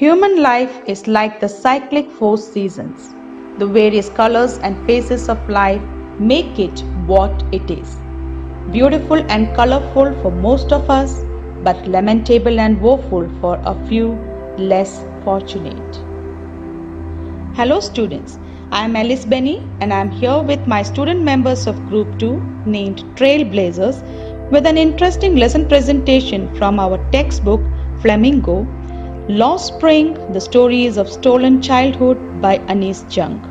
Human life is like the cyclic four seasons. The various colors and phases of life make it what it is. Beautiful and colorful for most of us, but lamentable and woeful for a few less fortunate. Hello students, I am Alice Benny and I am here with my student members of Group 2 named Trailblazers with an interesting lesson presentation from our textbook Flamingo, Lost Spring, The Stories of Stolen Childhood by N.C.E.R.T.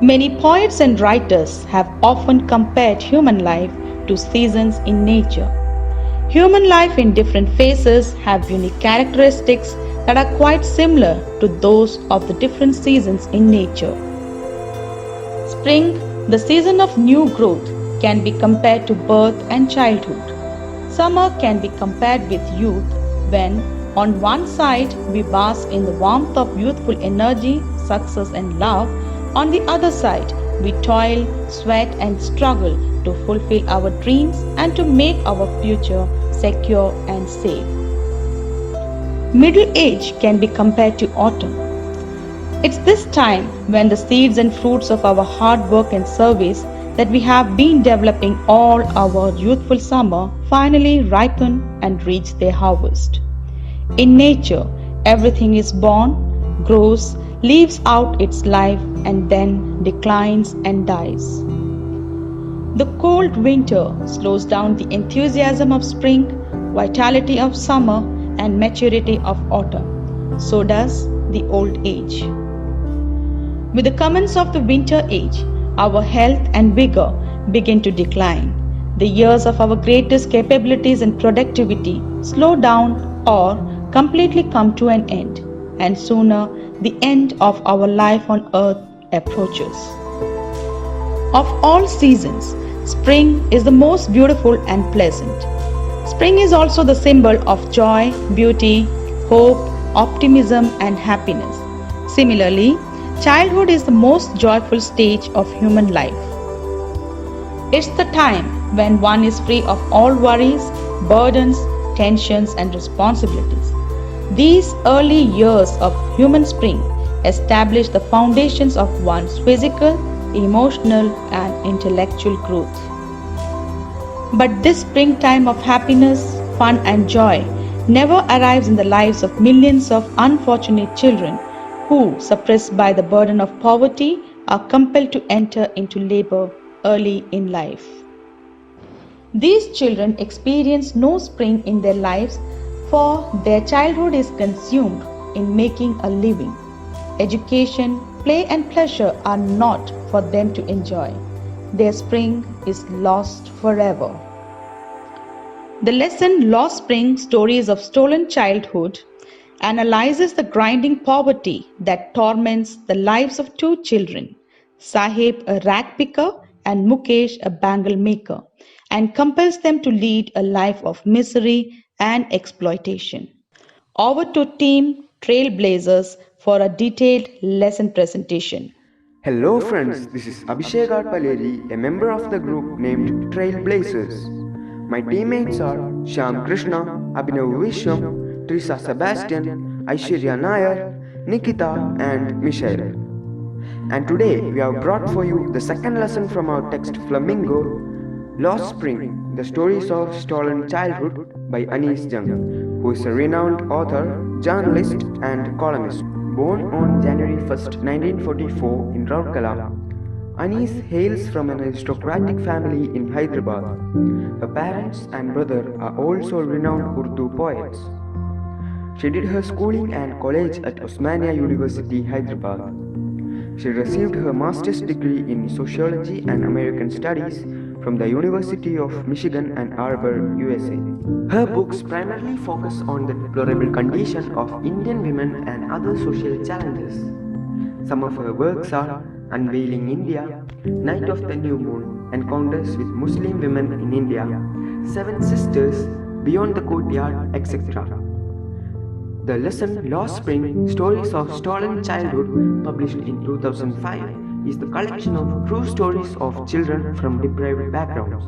Many poets and writers have often compared human life to seasons in nature. Human life in different phases have unique characteristics that are quite similar to those of the different seasons in nature. Spring, the season of new growth, can be compared to birth and childhood. Summer can be compared with youth when, on one side, we bask in the warmth of youthful energy, success and love. On the other side, we toil, sweat and struggle to fulfill our dreams and to make our future secure and safe. Middle age can be compared to autumn. It's this time when the seeds and fruits of our hard work and service that we have been developing all our youthful summer finally ripen and reach their harvest. In nature, everything is born, grows, lives out its life and then declines and dies. The cold winter slows down the enthusiasm of spring, vitality of summer and maturity of autumn. So does the old age. With the commence of the winter age, our health and vigor begin to decline. The years of our greatest capabilities and productivity slow down or completely come to an end, and sooner the end of our life on earth approaches. Of all seasons, spring is the most beautiful and pleasant. Spring is also the symbol of joy, beauty, hope, optimism and happiness. Similarly, childhood is the most joyful stage of human life. It's the time when one is free of all worries, burdens, tensions and responsibilities. These early years of human spring establish the foundations of one's physical, emotional and intellectual growth. But this springtime of happiness, fun and joy never arrives in the lives of millions of unfortunate children who, suppressed by the burden of poverty, are compelled to enter into labor early in life. These children experience no spring in their lives, for their childhood is consumed in making a living. Education, play and pleasure are not for them to enjoy. Their spring is lost forever. The lesson Lost Spring, Stories of Stolen Childhood analyzes the grinding poverty that torments the lives of two children, Sahib, a rag picker, and Mukesh, a bangle maker, and compels them to lead a life of misery and exploitation. Over to Team Trailblazers for a detailed lesson presentation. Hello friends, this is Abhishek Paleri, a member of the group named Trailblazers. My teammates are Shyam Krishna, Abhinav Vishwam, Teresa Sebastian, Aishwarya Nair, Nikita and Michelle. And today we have brought for you the second lesson from our text Flamingo, Lost Spring, The Stories of Stolen Childhood by N.C.E.R.T, who is a renowned author, journalist and columnist. Born on January 1st, 1944 in Rourkela, Anis hails from an aristocratic family in Hyderabad. Her parents and brother are also renowned Urdu poets. She did her schooling and college at Osmania University, Hyderabad. She received her master's degree in Sociology and American Studies from the University of Michigan Ann Arbor, USA. Her books primarily focus on the deplorable condition of Indian women and other social challenges. Some of her works are Unveiling India, Night of the New Moon, Encounters with Muslim Women in India, Seven Sisters, Beyond the Courtyard, etc. The lesson Lost Spring, Stories of Stolen Childhood, published in 2005, is the collection of true stories of children from deprived backgrounds.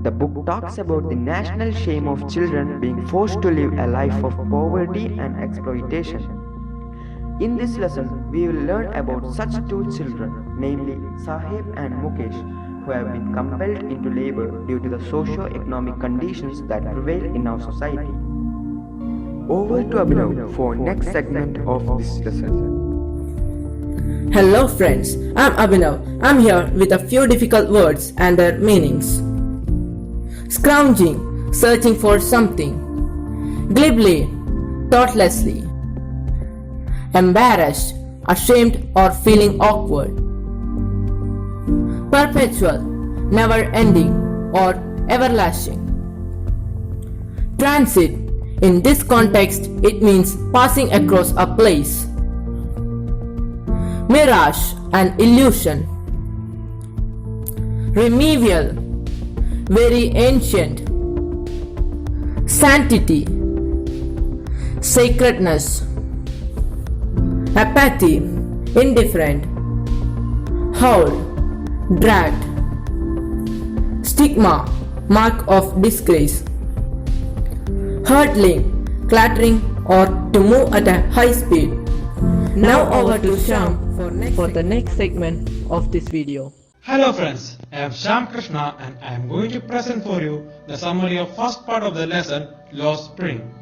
The book talks about the national shame of children being forced to live a life of poverty and exploitation. In this lesson, we will learn about such two children, namely Sahib and Mukesh, who have been compelled into labor due to the socio-economic conditions that prevail in our society. Over to Abhinav for next segment of this lesson. Hello friends, I'm Abhinav. I'm here with a few difficult words and their meanings. Scrounging, searching for something. Glibly, thoughtlessly. Embarrassed, ashamed or feeling awkward. Perpetual, never ending or everlasting. Transit, in this context it means passing across a place. Mirage, an illusion. Remedial, very ancient. Sanctity, sacredness. Apathy, indifferent. Howl, dragged. Stigma, mark of disgrace. Hurtling, clattering or to move at a high speed. Now over to Sham for the next segment of this video. Hello friends, I am Shyam Krishna and I am going to present for you the summary of first part of the lesson Lost Spring.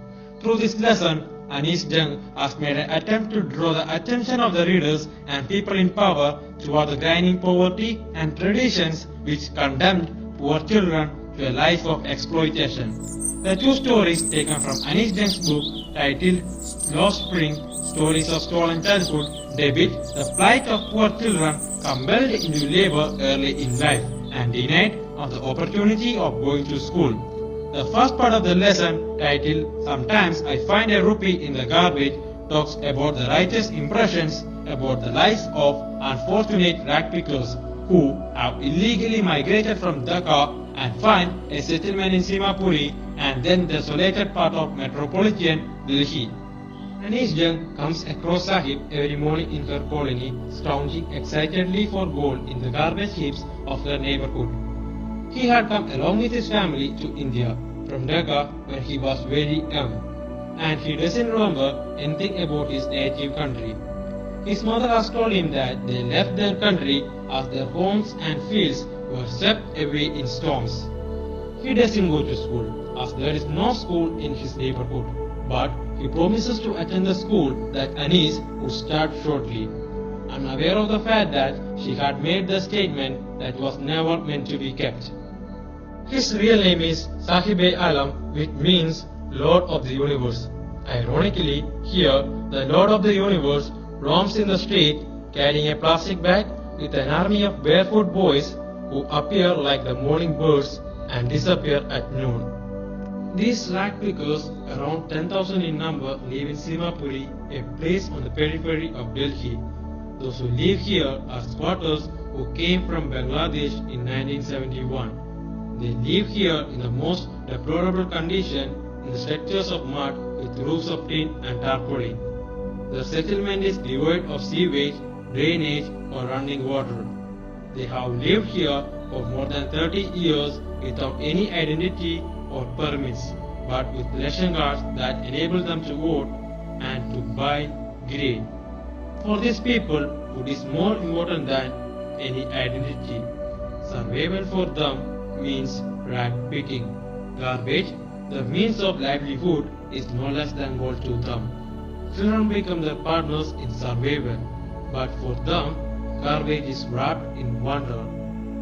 Through this lesson, N.C.E.R.T has made an attempt to draw the attention of the readers and people in power toward the grinding poverty and traditions which condemned poor children to a life of exploitation. The two stories taken from N.C.E.R.T's book titled Lost Spring, Stories of Stolen Childhood depict the plight of poor children compelled into labor early in life and denied of the opportunity of going to school. The first part of the lesson, titled Sometimes I Find a Rupee in the Garbage, talks about the righteous impressions about the lives of unfortunate rag pickers who have illegally migrated from Dhaka and find a settlement in Simapuri and then the desolated part of metropolitan Delhi. N.C.E.R.T comes across Sahib every morning in her colony, scrounging excitedly for gold in the garbage heaps of her neighborhood. He had come along with his family to India from Dhaka when he was very young, and he doesn't remember anything about his native country. His mother has told him that they left their country as their homes and fields were swept away in storms. He doesn't go to school as there is no school in his neighborhood, but he promises to attend the school that Anis would start shortly, unaware of the fact that she had made the statement that was never meant to be kept. His real name is Sahib-e-Alam, which means Lord of the Universe. Ironically, here the Lord of the Universe roams in the street carrying a plastic bag with an army of barefoot boys who appear like the morning birds and disappear at noon. These rag pickers, around 10,000 in number, live in Simapuri, a place on the periphery of Delhi. Those who live here are squatters who came from Bangladesh in 1971. They live here in the most deplorable condition in the structures of mud with roofs of tin and tarpaulin. The settlement is devoid of sewage, drainage or running water. They have lived here for more than 30 years without any identity or permits, but with ration cards that enable them to vote and to buy grain. For these people, food is more important than any identity. Survival for them means rag picking. Garbage, the means of livelihood, is no less than gold to them. Children become their partners in survival, but for them, garbage is wrapped in wonder.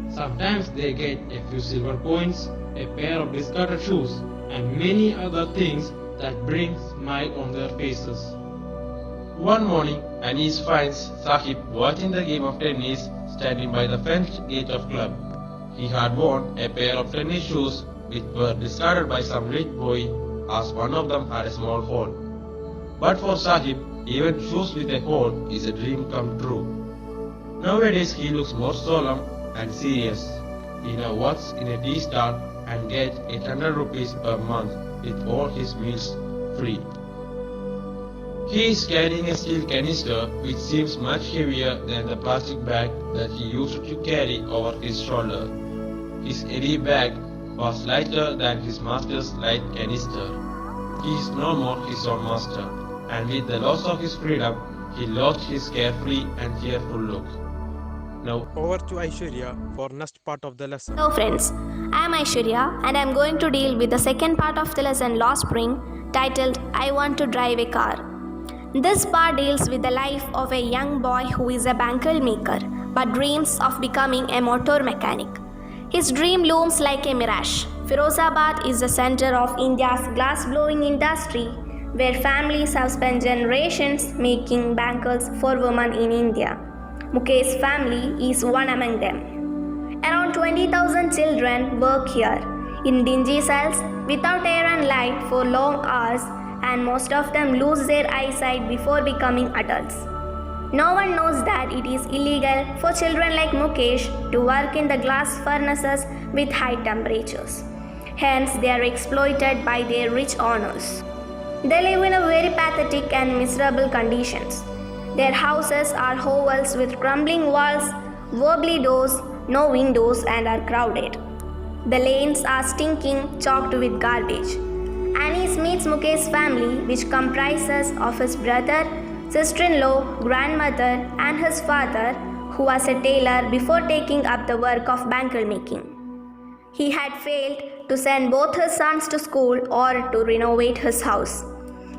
Sometimes they get a few silver coins, a pair of discarded shoes, and many other things that bring smile on their faces. One morning, Anis finds Sahib watching the game of tennis standing by the fenced gate of club. He had worn a pair of tennis shoes which were discarded by some rich boy as one of them had a small hole. But for Sahib, even shoes with a hole is a dream come true. Nowadays he looks more solemn and serious. He now works in a tea stall and gets 800 rupees per month with all his meals free. He is carrying a steel canister which seems much heavier than the plastic bag that he used to carry over his shoulder. His heavy bag was lighter than his master's light canister. He is no more his own master, and with the loss of his freedom, he lost his carefree and fearful look. Now over to Aishwarya for next part of the lesson. Hello friends, I am Aishwarya and I am going to deal with the second part of the lesson Lost Spring titled I Want to Drive a Car. This part deals with the life of a young boy who is a bangle maker but dreams of becoming a motor mechanic. His dream looms like a mirage. Firozabad is the center of India's glass-blowing industry where families have spent generations making bangles for women in India. Mukesh's family is one among them. Around 20,000 children work here in dingy cells without air and light for long hours, and most of them lose their eyesight before becoming adults. No one knows that it is illegal for children like Mukesh to work in the glass furnaces with high temperatures. Hence, they are exploited by their rich owners. They live in a very pathetic and miserable conditions. Their houses are hovels with crumbling walls, wobbly doors, no windows, and are crowded. The lanes are stinking, choked with garbage. Anis meets Mukesh's family, which comprises of his brother, sister-in-law, grandmother, and his father, who was a tailor before taking up the work of bangle making. He had failed to send both his sons to school or to renovate his house.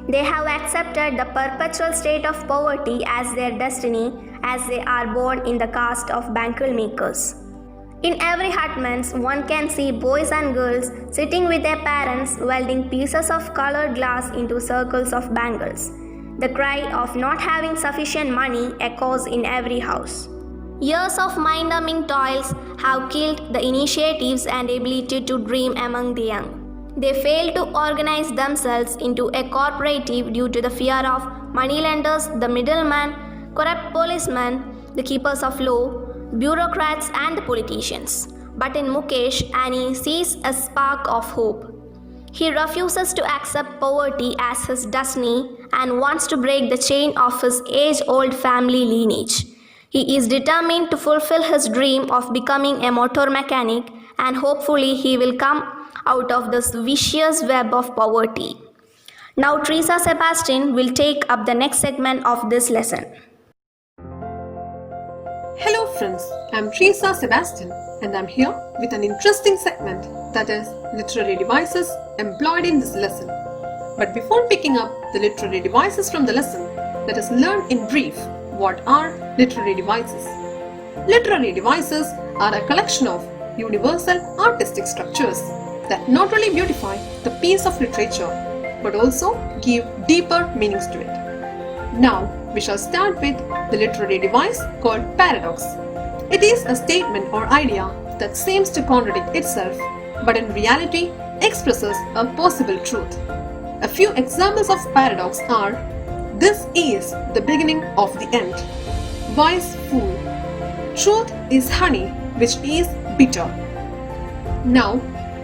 They have accepted the perpetual state of poverty as their destiny, as they are born in the caste of bangle makers. In every hutments, one can see boys and girls sitting with their parents welding pieces of colored glass into circles of bangles. The cry of not having sufficient money echoes in every house. Years of mind-numbing toils have killed the initiatives and ability to dream among the young. They fail to organize themselves into a cooperative due to the fear of moneylenders, the middleman, corrupt policemen, the keepers of law, bureaucrats and the politicians. But in Mukesh, Annie sees a spark of hope. He refuses to accept poverty as his destiny and wants to break the chain of his age-old family lineage. He is determined to fulfill his dream of becoming a motor mechanic, and hopefully he will come out of this vicious web of poverty. Now Teresa Sebastian will take up the next segment of this lesson. Hello friends, I'm Teresa Sebastian and I'm here with an interesting segment, that is literary devices employed in this lesson. But before picking up the literary devices from the lesson, let us learn in brief what are literary devices. Literary devices are a collection of universal artistic structures that not only beautify the piece of literature but also give deeper meanings to it. Now we shall start with the literary device called paradox. It is a statement or idea that seems to contradict itself but in reality expresses a possible truth. A few examples of paradox are: this is the beginning of the end. Wise fool. Truth is honey which is bitter. Now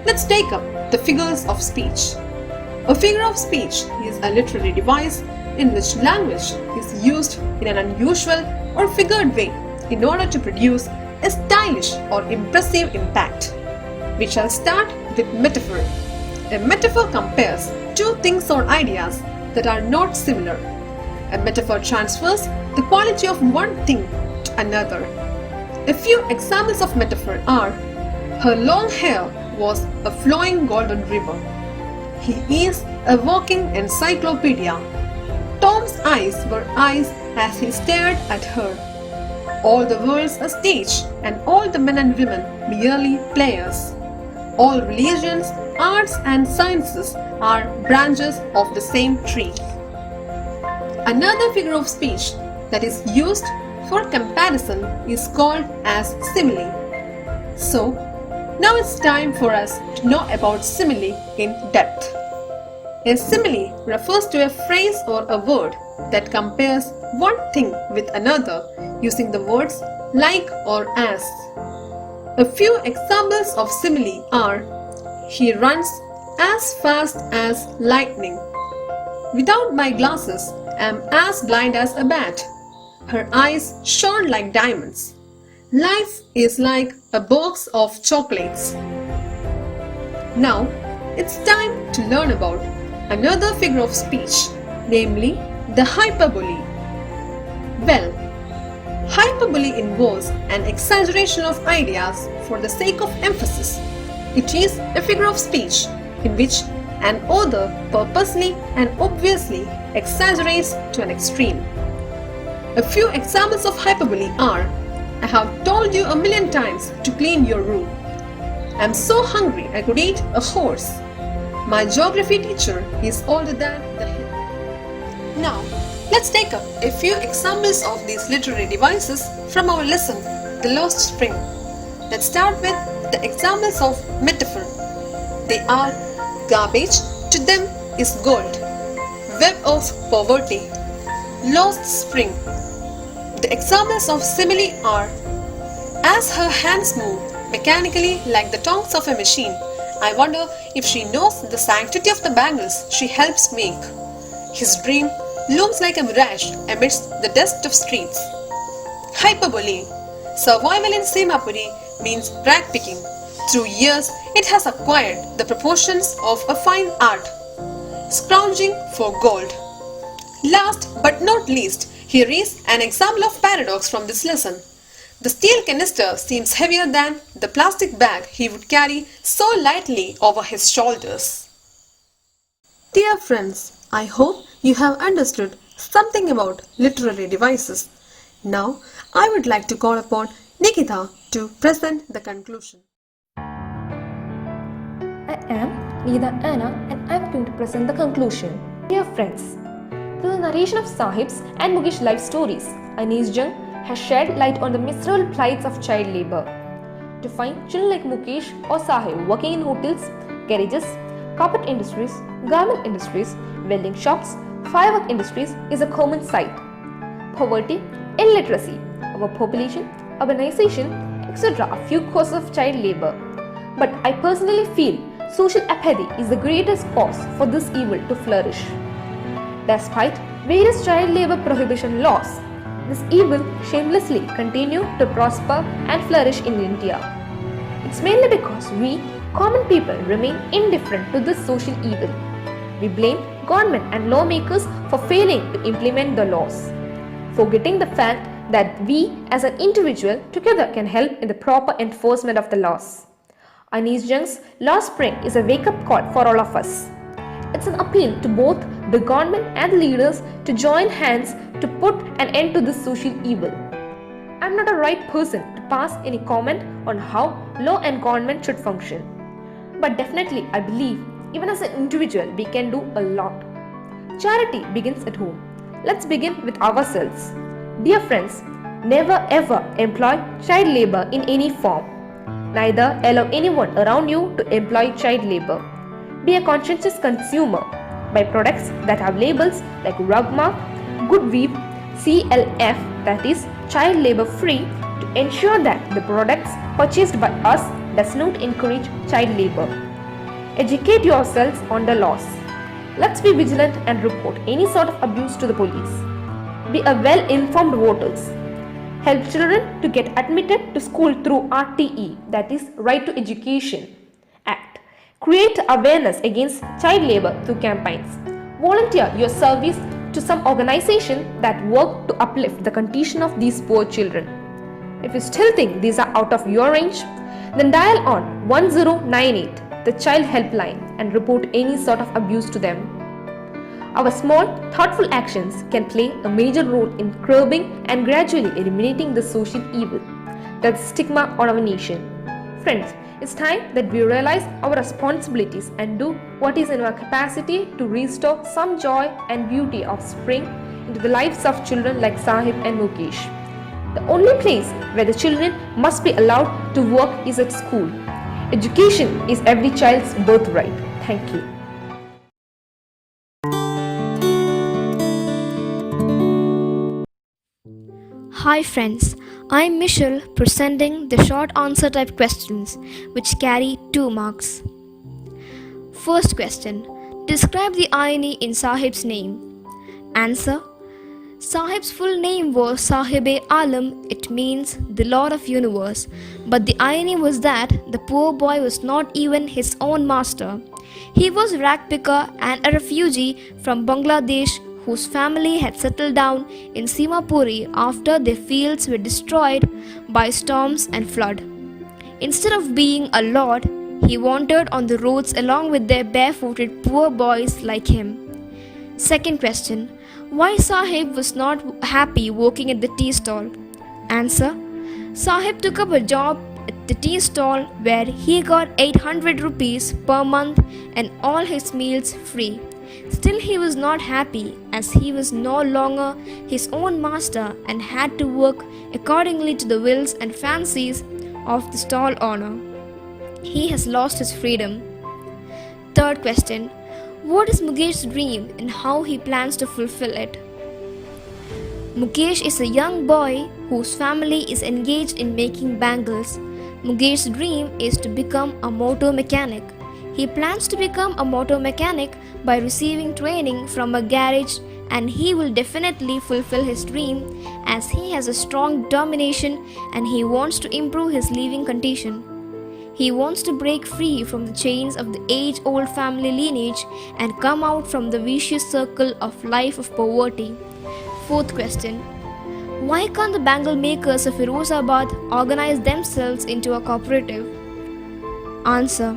let's take up the figures of speech. A figure of speech is a literary device in which language is used in an unusual or figured way in order to produce a stylish or impressive impact. We shall start with metaphor. A metaphor compares two things or ideas that are not similar. A metaphor transfers the quality of one thing to another. A few examples of metaphor are: her long hair was a flowing golden river. He is a walking encyclopedia. Tom's eyes were eyes as he stared at her. All the world's a stage, and all the men and women merely players. All religions, arts and sciences are branches of the same tree. Another figure of speech that is used for comparison is called as simile. So, now it's time for us to know about simile in depth. A simile refers to a phrase or a word that compares one thing with another using the words like or as. A few examples of simile are: he runs as fast as lightning. Without my glasses, I am as blind as a bat. Her eyes shone like diamonds. Life is like a box of chocolates. Now, it's time to learn about another figure of speech, namely the hyperbole. Well, hyperbole involves an exaggeration of ideas for the sake of emphasis. It is a figure of speech in which an author purposely and obviously exaggerates to an extreme. A few examples of hyperbole are: I have told you a million times to clean your room. I'm so hungry I could eat a horse. My geography teacher is older than the hill. Now, let's take up a few examples of these literary devices from our lesson, The Lost Spring. Let's start with the examples of metaphor. They are: garbage to them is gold, web of poverty, lost spring. The examples of simile are: as her hands move mechanically like the tongues of a machine, I wonder if she knows the sanctity of the bangles she helps make. His dream looms like a mirage amidst the dust of streets. Hyperbole. Survival in Semapuri means rag picking. Through years, it has acquired the proportions of a fine art. Scrounging for gold. Last but not least, here is an example of paradox from this lesson. The steel canister seems heavier than the plastic bag he would carry so lightly over his shoulders. Dear friends, I hope you have understood something about literary devices. Now, I would like to call upon Nikita to present the conclusion. I am Nida Anna and I am going to present the conclusion. Dear friends, through the narration of Sahib's and Mukesh's life stories, N.C.E.R.T has shed light on the miserable plights of child labour. To find children like Mukesh or Sahib working in hotels, garages, carpet industries, garment industries, welding shops, firework industries is a common sight. Poverty, illiteracy, overpopulation, urbanization, etc. are few causes of child labour. But I personally feel social apathy is the greatest cause for this evil to flourish. Despite various child labour prohibition laws, this evil shamelessly continues to prosper and flourish in India. It's mainly because we, common people, remain indifferent to this social evil. We blame government and lawmakers for failing to implement the laws, forgetting the fact that we as an individual together can help in the proper enforcement of the laws. N.C.E.R.T's Lost Spring is a wake-up call for all of us. It's an appeal to both the government and the leaders to join hands to put an end to this social evil. I'm not a right person to pass any comment on how law and government should function. But definitely I believe even as an individual we can do a lot. Charity begins at home. Let's begin with ourselves. Dear friends, never ever employ child labor in any form. Neither allow anyone around you to employ child labor. Be a conscientious consumer. Buy products that have labels like rug mark, good weave, CLF, that is child labor free, to ensure that the products purchased by us does not encourage child labor. Educate yourselves on the laws. Let's be vigilant and report any sort of abuse to the police. Be a well-informed voters. Help children to get admitted to school through RTE, that is Right to Education Act. Create awareness against child labor through campaigns. Volunteer your service to some organization that work to uplift the condition of these poor children. If you still think these are out of your range, then dial on 1098, the child helpline, and report any sort of abuse to them. Our small, thoughtful actions can play a major role in curbing and gradually eliminating the social evil, the stigma on our nation. Friends, it's time that we realize our responsibilities and do what is in our capacity to restore some joy and beauty of spring into the lives of children like Sahib and Mukesh. The only place where the children must be allowed to work is at school. Education is every child's birthright. Thank you. Hi friends, I'm Michelle presenting the short answer type questions which carry 2 marks. First question, describe the irony in Sahib's name. Answer, Sahib's full name was Sahib-e-Alam, it means the Lord of Universe, but the irony was that the poor boy was not even his own master. He was a rag picker and a refugee from Bangladesh whose family had settled down in Simapuri after their fields were destroyed by storms and flood. Instead of being a lord, he wandered on the roads along with their barefooted poor boys like him. Second question: why Sahib was not happy working at the tea stall? Answer: Sahib took up a job at the tea stall where he got 800 rupees per month and all his meals free. Still, he was not happy as he was no longer his own master and had to work accordingly to the wills and fancies of the stall owner. He has lost his freedom. Third question: what is Mukesh's dream and how he plans to fulfill it? Mukesh is a young boy whose family is engaged in making bangles. Mukesh's dream is to become a motor mechanic. He plans to become a motor mechanic by receiving training from a garage, and he will definitely fulfill his dream as he has a strong determination and he wants to improve his living condition. He wants to break free from the chains of the age-old family lineage and come out from the vicious circle of life of poverty. Fourth question: why can't the bangle makers of Firozabad organize themselves into a cooperative? Answer: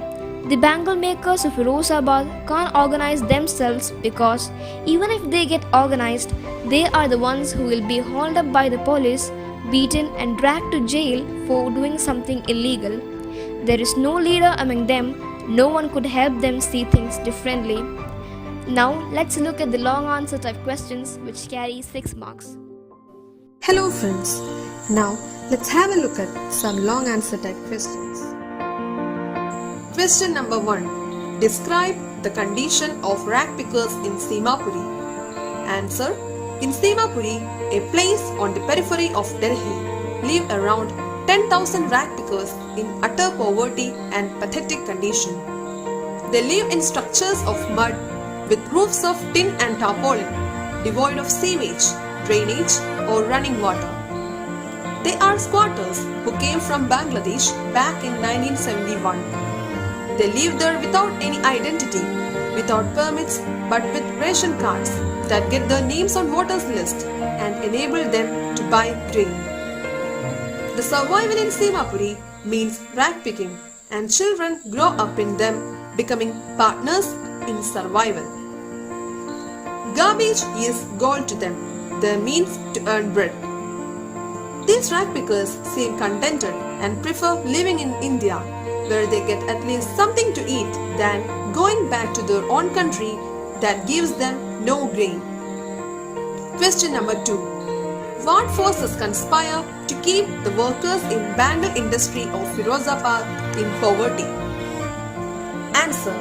the bangle makers of Firozabad can't organize themselves because even if they get organized, they are the ones who will be hauled up by the police, beaten and dragged to jail for doing something illegal. There is no leader among them, no one could help them see things differently. Now let's look at the long answer type questions which carry 6 marks. Hello friends, now let's have a look at some long answer type questions. Question number 1. Describe the condition of rag pickers in Simapuri. Answer: in Simapuri, a place on the periphery of Delhi, live around 10,000 rag pickers in utter poverty and pathetic condition. They live in structures of mud with roofs of tin and tarpaulin, devoid of sewage, drainage or running water. They are squatters who came from Bangladesh back in 1971. They live there without any identity, without permits but with ration cards that get their names on voters list and enable them to buy grain. The survival in Simapuri means rag picking, and children grow up in them, becoming partners in survival. Garbage is gold to them, their means to earn bread. These rag pickers seem contented and prefer living in India, where they get at least something to eat, than going back to their own country that gives them no grain. Question number 2. What forces conspire to keep the workers in bangle industry of Firozabad in poverty? Answer: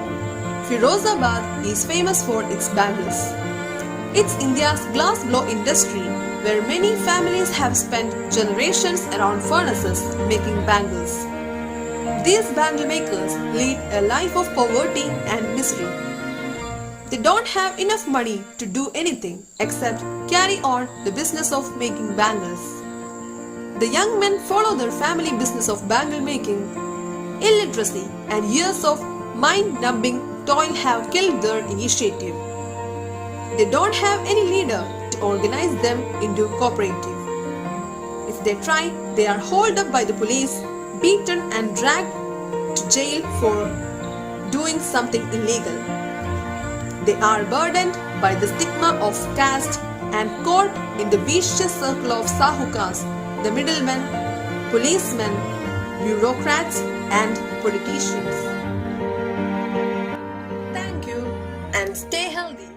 Firozabad is famous for its bangles. It's India's glass blow industry where many families have spent generations around furnaces making bangles. These bangle makers lead a life of poverty and misery. They don't have enough money to do anything except carry on the business of making bangles. The young men follow their family business of bangle making. Illiteracy and years of mind-numbing toil have killed their initiative. They don't have any leader to organize them into cooperative. If they try, they are hauled up by the police, beaten and dragged to jail for doing something illegal. They are burdened by the stigma of caste and caught in the vicious circle of sahukas, the middlemen, policemen, bureaucrats and politicians. Thank you and stay healthy.